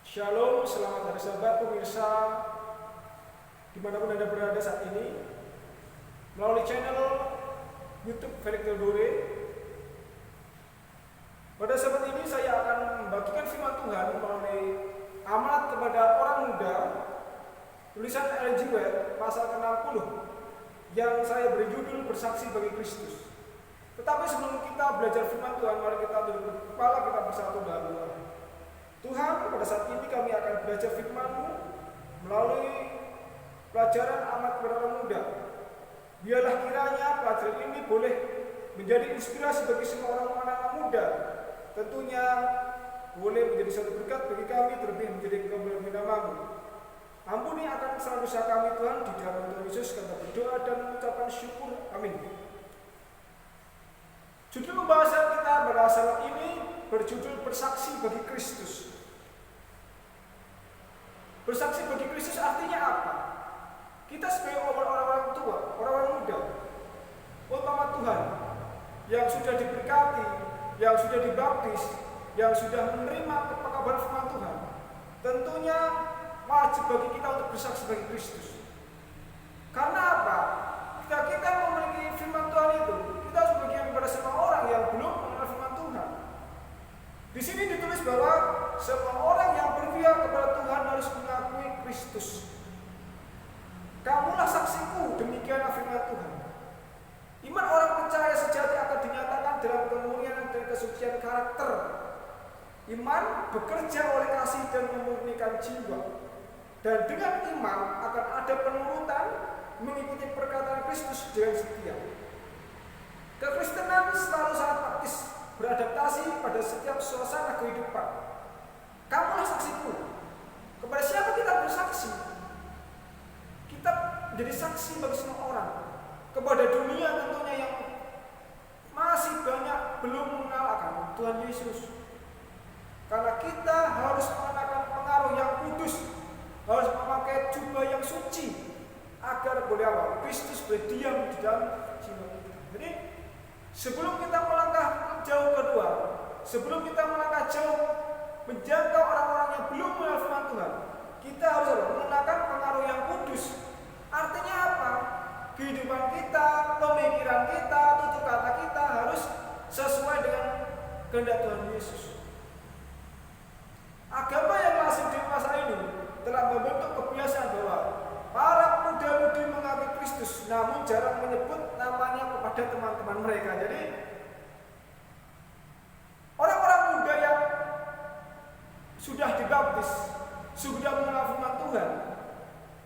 Shalom, selamat hari Sabat pemirsa dimanapun Anda berada saat ini melalui channel YouTube Felix Theodore. Pada saat ini saya akan membagikan firman Tuhan melalui amanat kepada orang muda tulisan Ellen G. White pasal ke-60 yang saya beri judul Bersaksi bagi Kristus. Tetapi sebelum kita belajar firman Tuhan, mari kita tunduk kepala kita bersatu dalam doa. Tuhan, pada saat ini kami akan belajar firman-Mu melalui pelajaran amanat kepada orang muda. Biarlah kiranya pelajaran ini boleh menjadi inspirasi bagi semua orang anak muda. Tentunya boleh menjadi satu berkat bagi kami, terlebih menjadi kemuliaan nama-Mu. Ampuni akan kesalahan dosa kami Tuhan, di dalam Tuhan Yesus kami berdoa dan mengucapkan syukur. Amin. Judul pembahasan kita pada saat ini berjudul Bersaksi bagi Kristus. Bersaksi bagi Kristus artinya apa? Kita sebagai orang-orang tua, orang-orang muda, umpama Tuhan yang sudah diberkati, yang sudah dibaptis, yang sudah menerima kabar firman Tuhan, tentunya wajib bagi kita untuk bersaksi bagi Kristus. Karena apa? Jika kita memiliki firman Tuhan itu, kita harus bagian kepada semua orang yang belum mengenal firman Tuhan. Di sini ditulis bahwa semua orang yang berpihak kepada Tuhan harus mengakui Kristus. Kamulah saksiku, demikian firman Tuhan. Iman orang percaya sejati akan dinyatakan dalam kemuliaan dan kesucian karakter. Iman bekerja oleh kasih dan memurnikan jiwa. Dan dengan iman akan ada penurutan mengikuti perkataan Kristus dengan setia. Kekristenan selalu sangat praktis, beradaptasi pada setiap suasana kehidupan. Kamulah saksiku. Kepada siapa kita bersaksi? Kita menjadi saksi bagi semua orang. Kepada dunia tentunya yang masih banyak belum mengenal akan Tuhan Yesus. Karena kita harus mengenakan pengaruh yang kudus, harus memakai jubah yang suci, agar boleh apa? Kristus berdiam di dalam jiwa kita. Jadi sebelum kita melangkah jauh kedua, sebelum kita melangkah jauh menjangkau orang-orang yang belum mengenal firman Tuhan, kita harus mengenakan pengaruh yang kudus. Artinya apa? Kehidupan kita, pemikiran kita, tutur kata kita harus sesuai dengan kehendak Tuhan Yesus. Agama yang lazim di masa ini telah membentuk kebiasaan bahwa para muda-mudi mengakui Kristus, namun jarang menyebut namanya kepada teman-teman mereka. Jadi orang-orang muda yang sudah dibaptis, sudah mengenal firman Tuhan,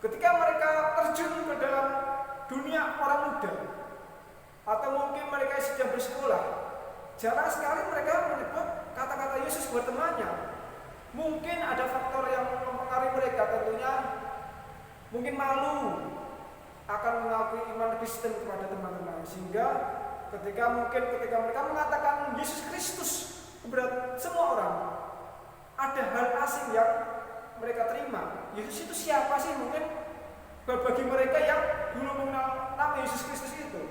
ketika mereka terjun ke dalam dunia orang muda, atau mungkin mereka sedang bersekolah, jarang sekali mereka menyebut kata-kata Yesus buat temannya. Mungkin ada faktor yang mempengaruhi mereka, tentunya mungkin malu akan mengakui iman Kristen kepada teman-teman, sehingga ketika mereka mengatakan Yesus Kristus kepada semua orang, ada hal asing yang mereka terima. Yesus itu siapa sih? Mungkin bagi mereka yang dulu mengenal nama Yesus Kristus itu.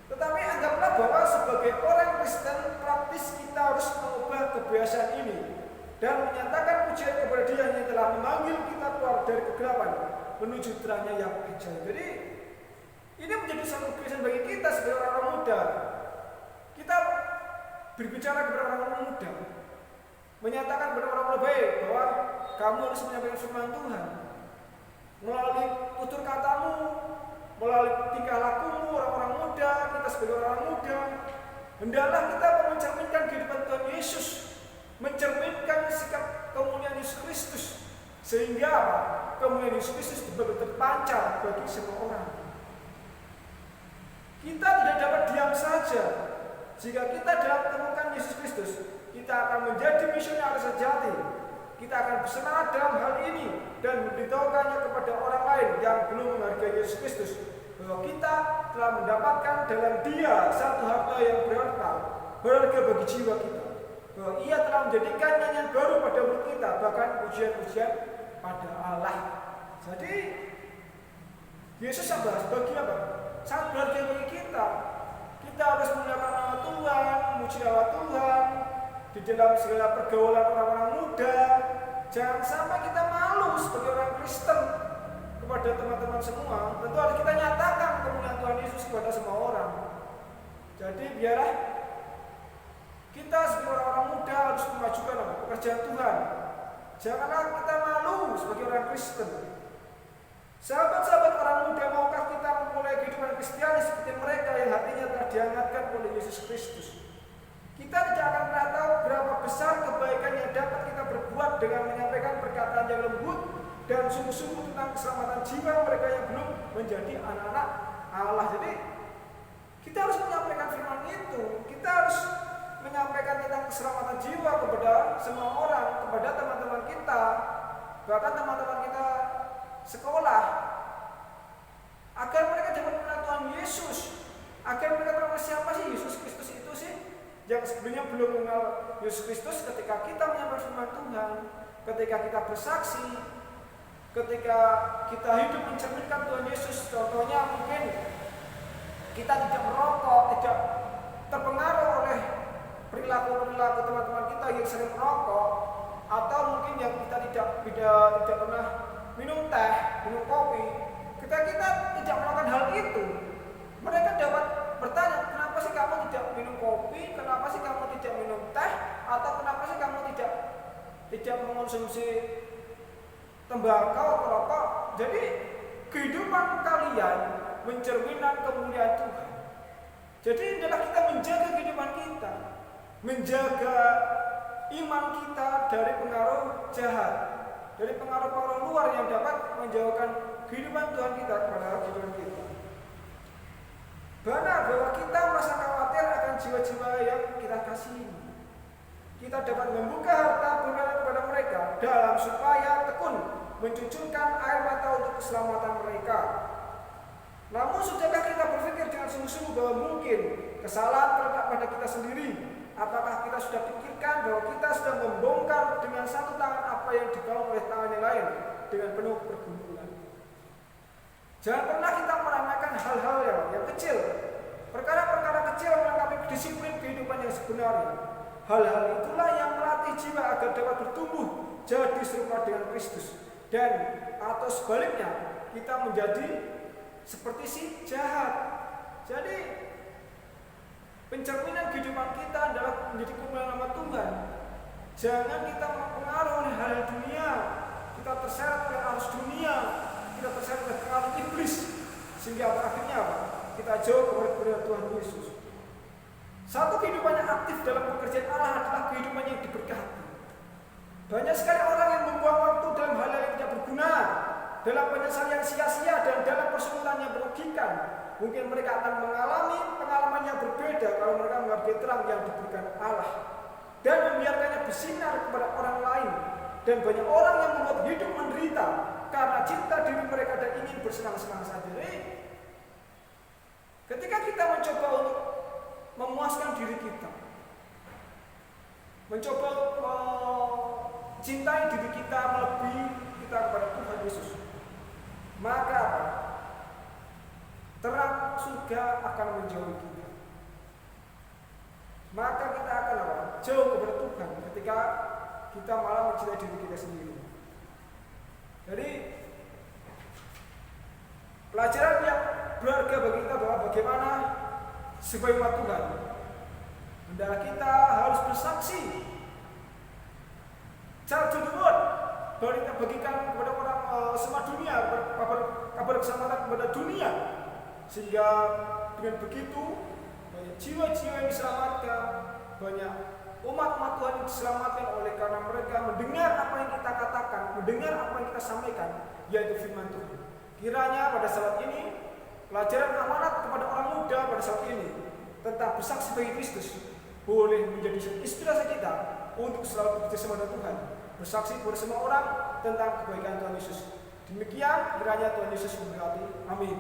Tetapi anggaplah bahwa sebagai orang Kristen praktis kita harus mengubah kebiasaan ini dan menyatakan pujian kepada Dia yang telah memanggil kita keluar dari kegelapan menuju terangnya yang ajaib. Jadi ini menjadi satu kebiasaan bagi kita sebagai orang-orang muda. Kita berbicara kepada orang-orang muda, menyatakan kepada orang-orang baik bahwa kamu harus menyampaikan firman Tuhan melalui tutur katamu, melalui tingkah lakumu. Orang-orang muda, kita sebagai orang muda, hendaklah kita mencerminkan kehidupan Tuhan Yesus, mencerminkan sikap kemuliaan Yesus Kristus, sehingga kemuliaan Yesus Kristus betul-betul terpancar bagi semua orang. Kita tidak dapat diam saja. Jika kita dalam temukan Yesus Kristus, kita akan menjadi misionaris sejati. Kita akan bersemangat dalam hal ini dan memberitahukannya kepada orang lain yang belum menghargai Yesus Kristus, bahwa kita telah mendapatkan dalam Dia satu harta yang berharga bagi jiwa kita, bahwa Ia telah menjadikan nyanyian baru pada mulut kita, bahkan pujian-pujian pada Allah. Jadi Yesus sebagai apa? Sangat berharga bagi kita. Kita harus memuliakan nama Tuhan, memuji nama Tuhan di dalam segala pergaulan orang-orang muda, jangan sampai kita malu sebagai orang Kristen kepada teman-teman semua. Tentu harus kita nyatakan kemuliaan Tuhan Yesus kepada semua orang. Jadi biarlah kita sebagai orang muda harus memajukan pekerjaan Tuhan. Janganlah kita malu sebagai orang Kristen. Sahabat-sahabat orang muda, maukah kita memulai kehidupan Kristiani seperti mereka yang hatinya telah dihangatkan oleh Yesus Kristus? Kita tidak akan pernah tahu berapa besar kebaikan yang dapat kita berbuat dengan menyampaikan perkataan yang lembut dan sungguh-sungguh tentang keselamatan jiwa mereka yang belum menjadi anak-anak Allah. Jadi kita harus menyampaikan firman itu. Kita harus menyampaikan tentang keselamatan jiwa kepada semua orang, kepada teman-teman kita, bahkan teman-teman kita sekolah, agar mereka dapat mengenal Tuhan Yesus, agar mereka tahu siapa sih Yesus Kristus itu sih, yang sebelumnya belum mengenal Yesus Kristus. Ketika kita menyampaikan firman Tuhan, ketika kita bersaksi, ketika kita hidup mencerminkan Tuhan Yesus, contohnya mungkin kita tidak merokok, tidak terpengaruh oleh perilaku-perilaku teman-teman kita yang sering merokok, atau mungkin yang kita tidak pernah minum teh, minum kopi. Ketika kita tidak melakukan hal itu, mereka dapat bertanya, kenapa sih kamu tidak minum kopi, kenapa sih kamu tidak minum teh, atau kenapa sih kamu tidak mengonsumsi tembakau atau rokok. Jadi kehidupan kalian mencerminkan kemuliaan Tuhan. Jadi adalah kita menjaga kehidupan kita, menjaga iman kita dari pengaruh jahat, dari pengaruh-pengaruh luar yang dapat menjauhkan kehidupan Tuhan kita kepada kehidupan kita. Benar bahwa kita merasa khawatir akan jiwa-jiwa yang kita kasihi. Kita dapat membuka harta berkala kepada mereka dalam supaya tekun mencucurkan air mata untuk keselamatan mereka. Namun sudahkah kita berpikir dengan sungguh-sungguh bahwa mungkin kesalahan terletak pada kita sendiri? Apakah kita sudah pikirkan bahwa kita sudah membongkar dengan satu tangan apa yang dibangun oleh tangan yang lain dengan penuh pergumulan? Jangan pernah kita meremehkan hal-hal yang kecil, perkara-perkara kecil melengkapi disiplin kehidupan yang sebenarnya. Hal-hal itulah yang melatih jiwa agar dapat bertumbuh jadi serupa dengan Kristus, dan atau sebaliknya kita menjadi seperti si jahat. Jadi pencerminan kehidupan kita adalah menjadi kemuliaan nama Tuhan. Jangan kita mempengaruhi oleh hal dunia, kita terseret oleh arus dunia, kita terseret oleh pengaruh iblis, sehingga akhirnya apa? Kita jauh kepada Tuhan Yesus. Satu kehidupan yang aktif dalam pekerjaan Allah adalah kehidupan yang diberkati. Banyak sekali orang yang membuang waktu dalam hal-hal yang tidak berguna, dalam penyesalan yang sia-sia dan dalam persekutuan yang merugikan. Mungkin mereka akan mengalami pengalaman yang berbeda kalau mereka menghargai terang yang diberikan Allah dan membiarkannya bersinar kepada orang lain. Dan banyak orang yang membuat hidup menderita karena cinta diri mereka dan ingin bersenang-senang saja. Jadi, ketika kita mencoba untuk memuaskan diri kita, mencoba mencintai diri kita melebihi kita kepada Tuhan Yesus, maka terang surga akan menjauhi kita. Maka kita akan jauh kepada Tuhan ketika kita malah mencintai diri kita sendiri. Jadi pelajaran yang berharga bagi kita bahwa bagaimana sebagai umat Tuhan, hendaklah kita harus bersaksi, tell to the world, bahwa kita bagikan kepada orang semua dunia, kabar keselamatan kepada dunia, sehingga dengan begitu banyak jiwa-jiwa yang diselamatkan, banyak umat-umat Tuhan yang diselamatkan oleh karena mereka mendengar apa yang kita katakan, mendengar apa yang kita sampaikan, yaitu firman Tuhan. Kiranya pada saat ini pelajaran amanat kepada orang muda pada saat ini tentang bersaksi bagi Kristus boleh menjadi inspirasi kita untuk selalu bekerjasama dengan Tuhan, bersaksi kepada semua orang tentang kebaikan Tuhan Yesus. Demikian kiranya Tuhan Yesus memberkati. Amin.